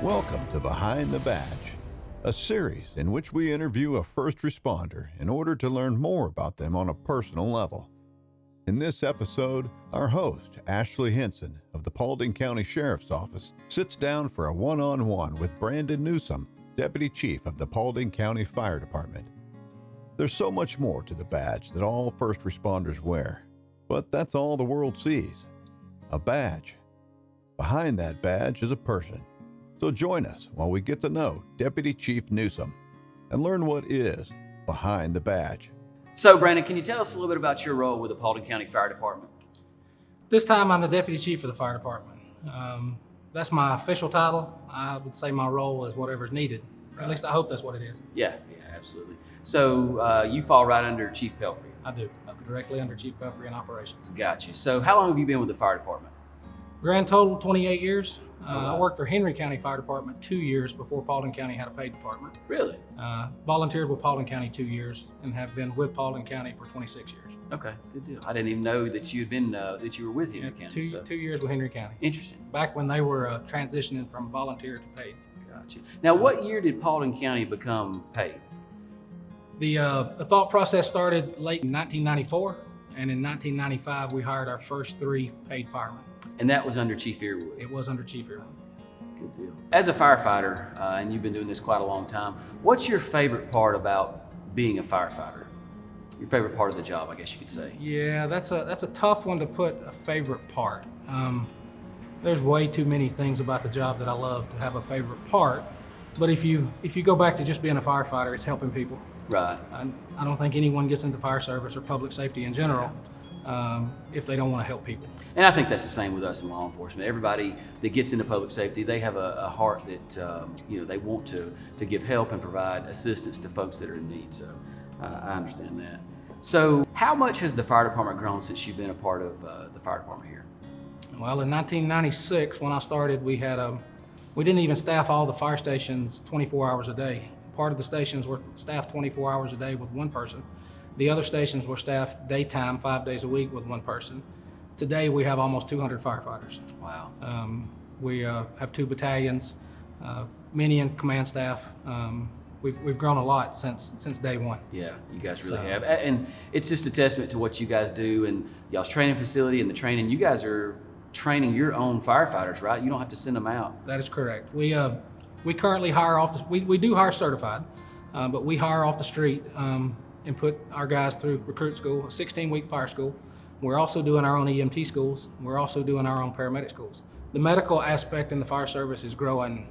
Welcome to Behind the Badge, a series in which we interview a first responder in order to learn more about them on a personal level. In this episode, our host, Ashley Henson of the Paulding County Sheriff's Office, sits down for a one-on-one with Brandon Newsome, Deputy Chief of the Paulding County Fire Department. There's so much more to the badge that all first responders wear, but that's all the world sees, a badge. Behind that badge is a person. So join us while we get to know Deputy Chief Newsome and learn what is behind the badge. So, Brandon, can you tell us a little bit about your role with the Paulding County Fire Department? This time I'm the Deputy Chief of the Fire Department. That's my official title. I would say my role is whatever's needed. Right. At least I hope that's what it is. Yeah, absolutely. So you fall right under Chief Pelfrey? I do, directly under Chief Pelfrey in operations. Gotcha. So how long have you been with the fire department? Grand total, 28 years. Wow. I worked for Henry County Fire Department 2 years before Paulding County had a paid department. Really? Volunteered with Paulding County 2 years and have been with Paulding County for 26 years. Okay, good deal. I didn't even know that you had been that you were with Henry County. 2 years with Henry County. Interesting. Back when they were transitioning from volunteer to paid. Gotcha. Now, what year did Paulding County become paid? The thought process started late in 1994, and in 1995 we hired our first 3 paid firemen. And that was under Chief Earwood? It was under Chief Earwood. Good deal. As a firefighter, and you've been doing this quite a long time, what's your favorite part about being a firefighter? Your favorite part of the job, I guess you could say. Yeah, that's a tough one to put a favorite part. There's way too many things about the job that I love to have a favorite part. But if you go back to just being a firefighter, it's helping people. Right. I don't think anyone gets into fire service or public safety in general if they don't want to help people. And I think that's the same with us in law enforcement. Everybody that gets into public safety, they have a heart that they want to give help and provide assistance to folks that are in need. So I understand that. So how much has the fire department grown since you've been a part of the fire department here? Well, in 1996, when I started, we didn't even staff all the fire stations 24 hours a day. Part of the stations were staffed 24 hours a day with one person. The other stations were staffed daytime, 5 days a week with one person. Today, we have almost 200 firefighters. Wow. We have 2 battalions, many in command staff. We've grown a lot since day one. Yeah, you guys really have. And it's just a testament to what you guys do and y'all's training facility and the training. You guys are training your own firefighters, right? You don't have to send them out. That is correct. We currently hire we do hire certified, but we hire off the street and put our guys through recruit school, a 16-week fire school. We're also doing our own EMT schools. We're also doing our own paramedic schools. The medical aspect in the fire service is growing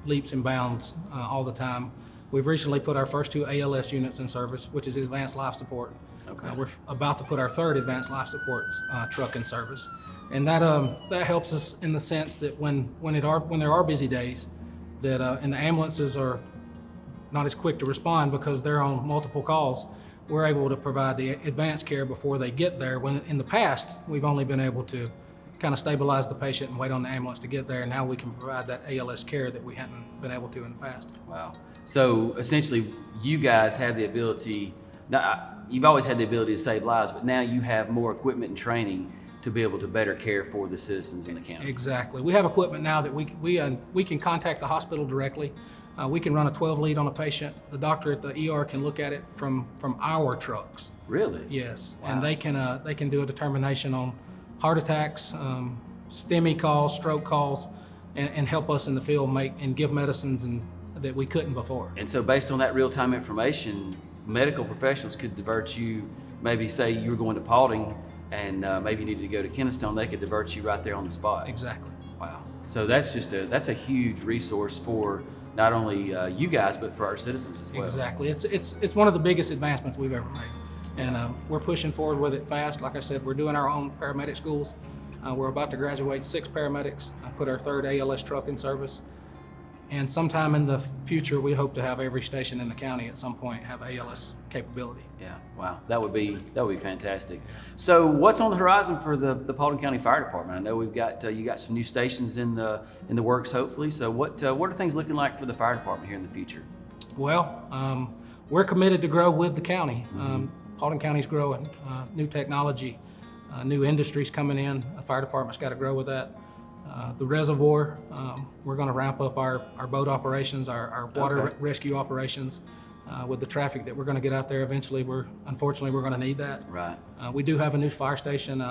leaps and bounds all the time. We've recently put our first 2 ALS units in service, which is advanced life support. Okay. We're about to put our 3rd advanced life support truck in service. And that helps us in the sense that when there are busy days, and the ambulances are not as quick to respond because they're on multiple calls, we're able to provide the advanced care before they get there. When in the past, we've only been able to kind of stabilize the patient and wait on the ambulance to get there. Now we can provide that ALS care that we hadn't been able to in the past. Wow. So essentially, you guys have the ability, now you've always had the ability to save lives, but now you have more equipment and training to be able to better care for the citizens in the county. Exactly. We have equipment now that we can contact the hospital directly. We can run a 12 lead on a patient. The doctor at the ER can look at it from our trucks. Really? Yes. Wow. And they can do a determination on heart attacks, STEMI calls, stroke calls, and help us in the field give medicines that we couldn't before. And so based on that real-time information, medical professionals could divert you, maybe say you were going to Paulding and maybe you needed to go to Kennestone, they could divert you right there on the spot. Exactly. Wow. So that's a huge resource for not only you guys, but for our citizens as well. Exactly. It's one of the biggest advancements we've ever made. And we're pushing forward with it fast. Like I said, we're doing our own paramedic schools. We're about to graduate 6 paramedics, put our 3rd ALS truck in service. And sometime in the future, we hope to have every station in the county at some point have ALS capability. Yeah, wow, that would be fantastic. So, what's on the horizon for the Paulding County Fire Department? I know we've got you got some new stations in the works, hopefully. So, what are things looking like for the fire department here in the future? Well, we're committed to grow with the county. Paulding County's growing, new technology, new industries coming in. The fire department's got to grow with that. The reservoir, we're going to ramp up our boat operations, our water rescue operations. With the traffic that we're going to get out there eventually, unfortunately we're going to need that. Right. We do have a new fire station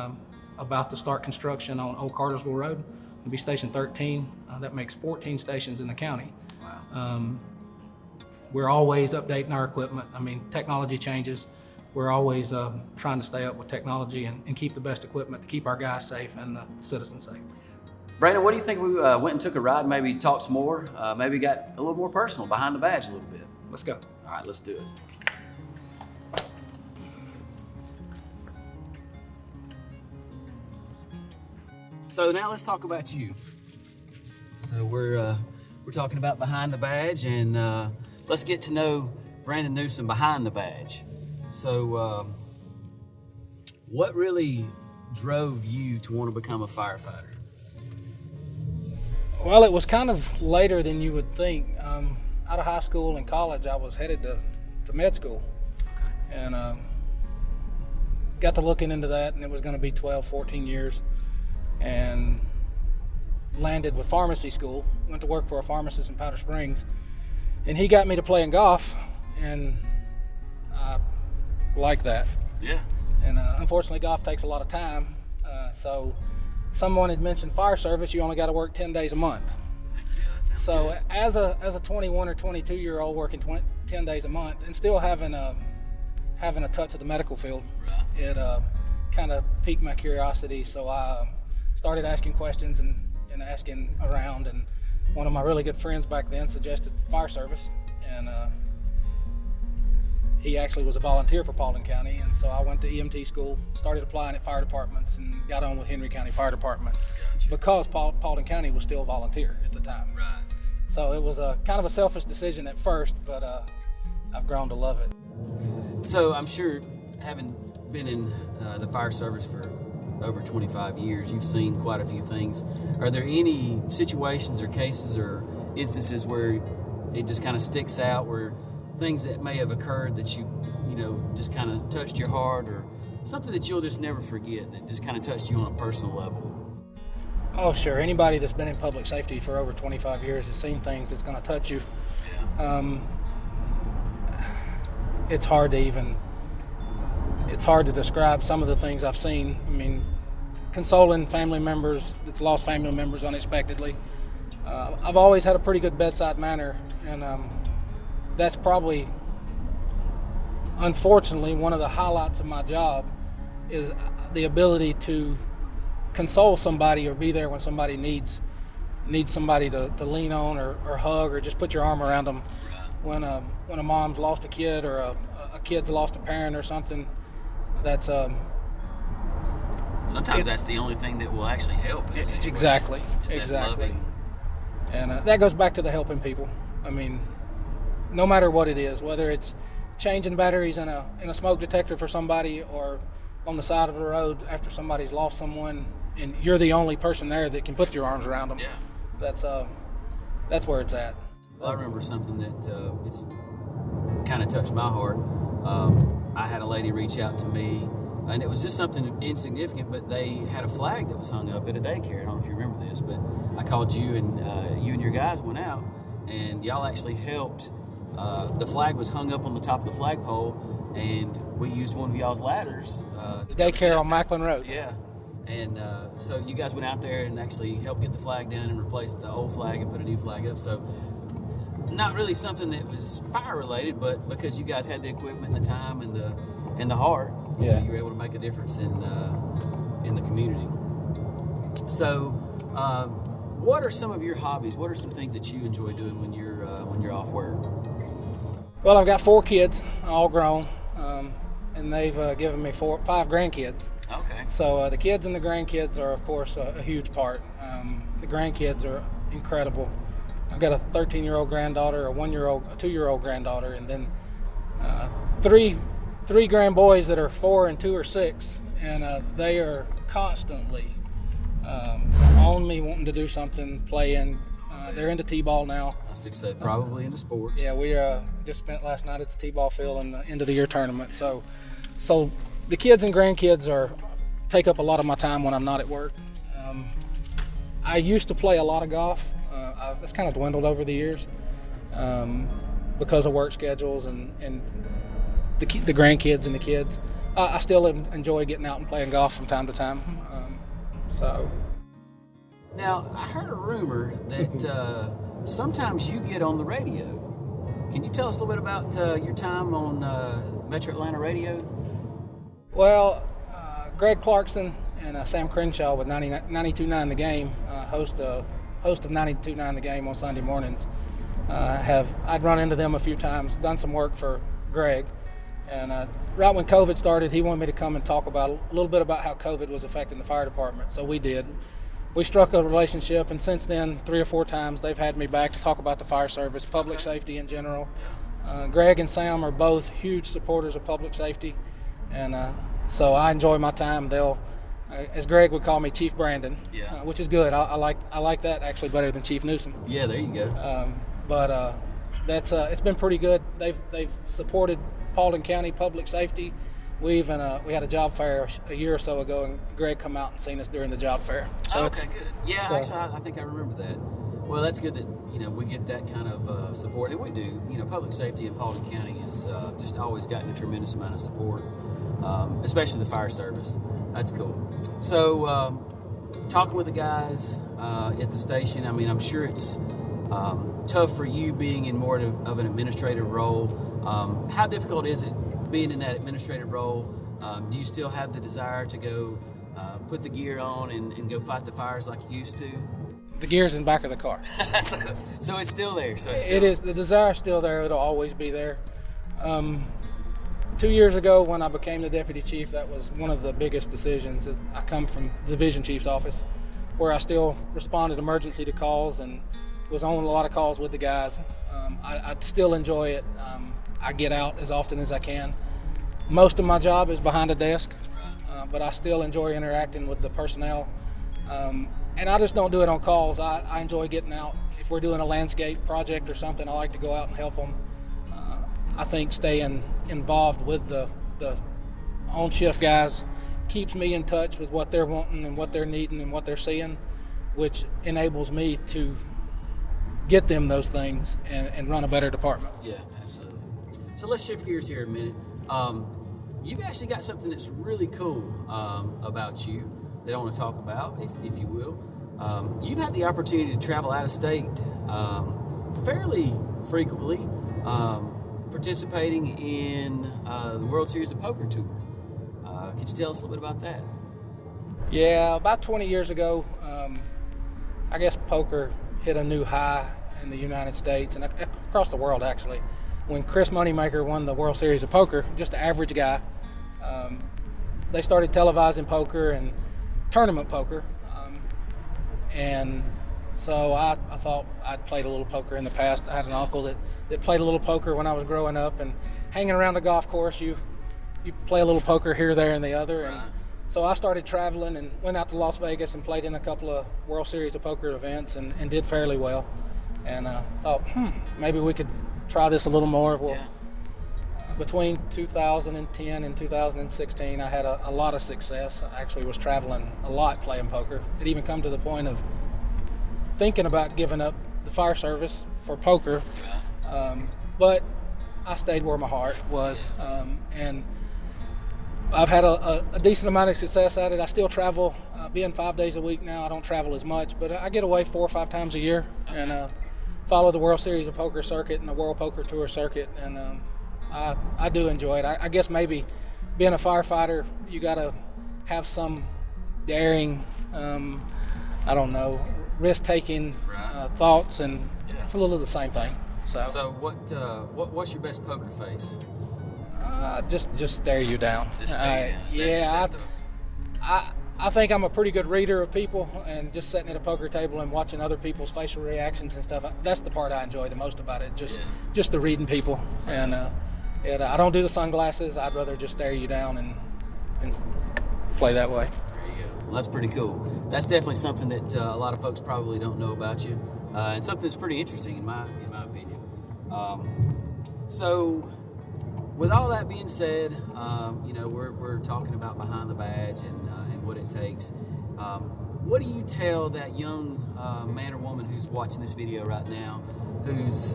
about to start construction on Old Cartersville Road. It'll be Station 13. That makes 14 stations in the county. Wow. We're always updating our equipment. I mean, technology changes. We're always trying to stay up with technology and keep the best equipment to keep our guys safe and the citizens safe. Brandon, what do you think we went and took a ride, maybe talked some more, maybe got a little more personal behind the badge a little bit? Let's go. All right, let's do it. So now let's talk about you. So we're talking about behind the badge, and let's get to know Brandon Newsome behind the badge. So what really drove you to want to become a firefighter? Well, it was kind of later than you would think. Out of high school and college, I was headed to med school. Okay. And got to looking into that, and it was going to be 12, 14 years. And landed with pharmacy school, went to work for a pharmacist in Powder Springs. And he got me to playing golf, and I liked that. Yeah. And unfortunately, golf takes a lot of time. So someone had mentioned fire service, you only got to work 10 days a month. So as a 21 or 22 year old working 10 days a month and still having a touch of the medical field, it kind of piqued my curiosity. So I started asking questions and asking around, and one of my really good friends back then suggested fire service, and he actually was a volunteer for Paulding County, and so I went to EMT school, started applying at fire departments, and got on with Henry County Fire Department. Gotcha. Because Paulding County was still volunteer at the time. Right. So it was a kind of a selfish decision at first, but I've grown to love it. So I'm sure, having been in the fire service for over 25 years, you've seen quite a few things. Are there any situations or cases or instances where it just kind of sticks out, where things that may have occurred that you just kind of touched your heart, or something that you'll just never forget that just kind of touched you on a personal level? Oh, sure. Anybody that's been in public safety for over 25 years has seen things that's going to touch you. Yeah. It's hard to describe some of the things I've seen. I mean, consoling family members that's lost family members unexpectedly. I've always had a pretty good bedside manner, and that's probably, unfortunately, one of the highlights of my job is the ability to console somebody or be there when somebody needs somebody to lean on or hug, or just put your arm around them. When a mom's lost a kid, or a kid's lost a parent or something, that's sometimes that's the only thing that will actually help in a situation. Exactly. And that goes back to the helping people. I mean, no matter what it is, whether it's changing batteries in a smoke detector for somebody, or on the side of the road after somebody's lost someone, and you're the only person there that can put your arms around them. Yeah. That's where it's at. Well, I remember something that it's kind of touched my heart. I had a lady reach out to me, and it was just something insignificant, but they had a flag that was hung up at a daycare. I don't know if you remember this, but I called you, and you and your guys went out, and y'all actually helped. The flag was hung up on the top of the flagpole, and we used one of y'all's ladders. Daycare on Macklin Road. Yeah. And so you guys went out there and actually helped get the flag down and replaced the old flag and put a new flag up. So not really something that was fire related, but because you guys had the equipment and the time and the heart, you know, you were able to make a difference in the community. So what are some of your hobbies? What are some things that you enjoy doing when you're off work? Well, I've got 4 kids, all grown, and they've given me 5 grandkids. Okay. So the kids and the grandkids are, of course, a huge part. The grandkids are incredible. I've got a 13-year-old granddaughter, a 2-year-old granddaughter, and then three grandboys that are 4 and 2 are 6, and they are constantly on me, wanting to do something, playing. They're into t-ball now. I was fixing to say, probably into sports. Yeah, we just spent last night at the t-ball field in the end of the year tournament. So the kids and grandkids take up a lot of my time when I'm not at work. I used to play a lot of golf. It's kind of dwindled over the years because of work schedules and the grandkids and the kids. I still enjoy getting out and playing golf from time to time. Now, I heard a rumor that sometimes you get on the radio. Can you tell us a little bit about your time on Metro Atlanta radio? Well, Greg Clarkson and Sam Crenshaw with 92.9 The Game, host of 92.9 The Game on Sunday mornings. I'd run into them a few times, done some work for Greg. And right when COVID started, he wanted me to come and talk about a little bit about how COVID was affecting the fire department. So we did. We struck a relationship, and since then, 3 or 4 times, they've had me back to talk about the fire service, public safety in general. Greg and Sam are both huge supporters of public safety, and so I enjoy my time. They'll, as Greg would call me, Chief Brandon, which is good. I like that actually better than Chief Newsome. Yeah, there you go. But that's it's been pretty good. They've supported Paulding County public safety. We had a job fair a year or so ago, and Greg come out and seen us during the job fair. So okay, good. Yeah, so, actually, I think I remember that. Well, that's good that we get that kind of support, and we do. Public safety in Paulding County has just always gotten a tremendous amount of support, especially the fire service. That's cool. So, talking with the guys at the station, I mean, I'm sure it's tough for you being in more of an administrative role. How difficult is it being in that administrative role? Do you still have the desire to go put the gear on and go fight the fires like you used to? The gear's in the back of the car. so it's still there. It is. The desire's still there. It'll always be there. 2 years ago when I became the deputy chief, that was one of the biggest decisions. I come from the division chief's office where I still responded emergency to calls and was on a lot of calls with the guys. I still enjoy it. I get out as often as I can. Most of my job is behind a desk, but I still enjoy interacting with the personnel. And I just don't do it on calls. I enjoy getting out. If we're doing a landscape project or something, I like to go out and help them. I think staying involved with the on-shift guys keeps me in touch with what they're wanting and what they're needing and what they're seeing, which enables me to get them those things and run a better department. Yeah, absolutely. So let's shift gears here a minute. You've actually got something that's really cool about you that I want to talk about, if you will. You've had the opportunity to travel out of state fairly frequently, participating in the World Series of Poker Tour. Could you tell us a little bit about that? Yeah, about 20 years ago, I guess poker hit a new high in the United States and across the world, actually. When Chris Moneymaker won the World Series of Poker, just an average guy, they started televising poker and tournament poker. And so I thought I'd played a little poker in the past. I had an uncle that played a little poker when I was growing up, and hanging around the golf course, you play a little poker here, there, and the other. And so I started traveling and went out to Las Vegas and played in a couple of World Series of Poker events and did fairly well. And thought, maybe we could try this a little more. Well, between 2010 and 2016, I had a lot of success. I actually was traveling a lot playing poker. It even come to the point of thinking about giving up the fire service for poker. But I stayed where my heart was. And I've had a decent amount of success at it. I still travel, being 5 days a week now. I don't travel as much, but I get away 4 or 5 times a year and follow the World Series of Poker circuit and the World Poker Tour circuit. And I do enjoy it. I guess maybe being a firefighter, you got to have some daring, I don't know, risk-taking thoughts, and it's a little of the same thing. So what's your best poker face? Just stare you down. Just stare you down. I think I'm a pretty good reader of people, and just sitting at a poker table and watching other people's facial reactions and stuff. That's the part I enjoy the most about it. Just the reading people, and I don't do the sunglasses. I'd rather just stare you down and play that way. There you go. Well, that's pretty cool. That's definitely something that a lot of folks probably don't know about you, and something that's pretty interesting in my opinion. So, with all that being said, we're talking about behind the badge and what it takes. what do you tell that young man or woman who's watching this video right now, who's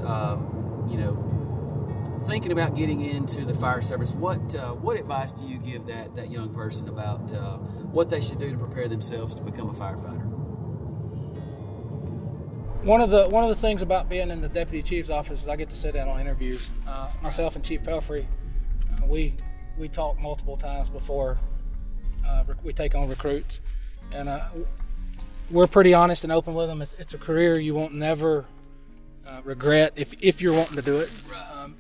thinking about getting into the fire service? What advice do you give that young person about what they should do to prepare themselves to become a firefighter? One of the things about being in the deputy chief's office is I get to sit in on interviews. Myself and Chief Pelfrey, we talk multiple times before we take on recruits, and we're pretty honest and open with them. It's a career you won't never regret if you're wanting to do it.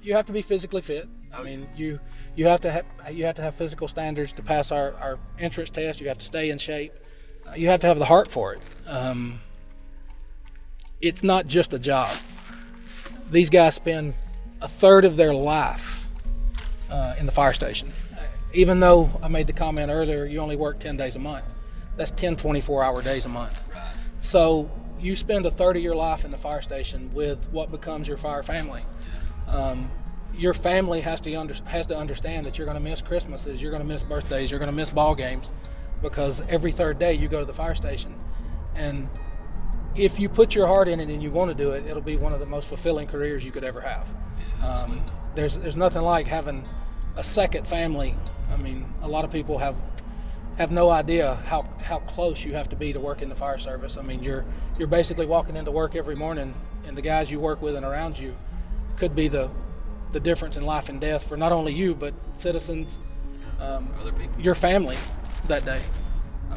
You have to be physically fit. I mean, you have to have physical standards to pass our entrance test. You have to stay in shape. You have to have the heart for it. It's not just a job. These guys spend a third of their life in the fire station. Even though I made the comment earlier, you only work 10 days a month. That's 10 24-hour days a month. So you spend a third of your life in the fire station with what becomes your fire family. Your family has to understand that you're going to miss Christmases, you're going to miss birthdays, you're going to miss ball games, because every third day you go to the fire station. And if you put your heart in it and you want to do it, it'll be one of the most fulfilling careers you could ever have. There's nothing like having a second family. I mean, a lot of people have no idea how close you have to be to work in the fire service. I mean, you're basically walking into work every morning, and the guys you work with and around you could be the difference in life and death for not only you, but citizens, Other people. your family that day.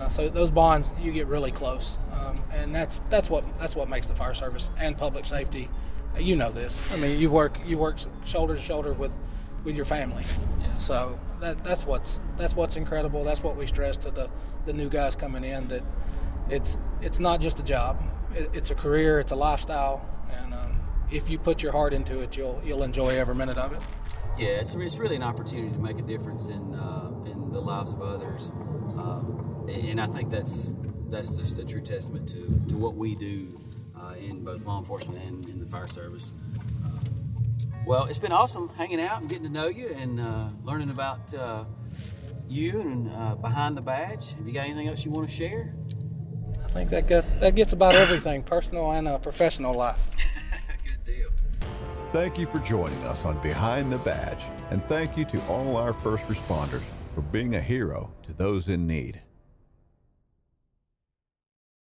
So those bonds, you get really close, and that's what makes the fire service and public safety. You know this. I mean, you work shoulder to shoulder with your family. So that's what's incredible. That's what we stress to the new guys coming in, that it's not just a job. It's a career. It's a lifestyle, and if you put your heart into it, you'll enjoy every minute of it. Yeah, it's really an opportunity to make a difference in the lives of others, and I think that's just a true testament to what we do in both law enforcement and in the fire service. Well, it's been awesome hanging out and getting to know you and learning about you and behind the badge. Have you got anything else you want to share? I think that gets about everything, personal and professional life. Good deal. Thank you for joining us on Behind the Badge, and thank you to all our first responders for being a hero to those in need.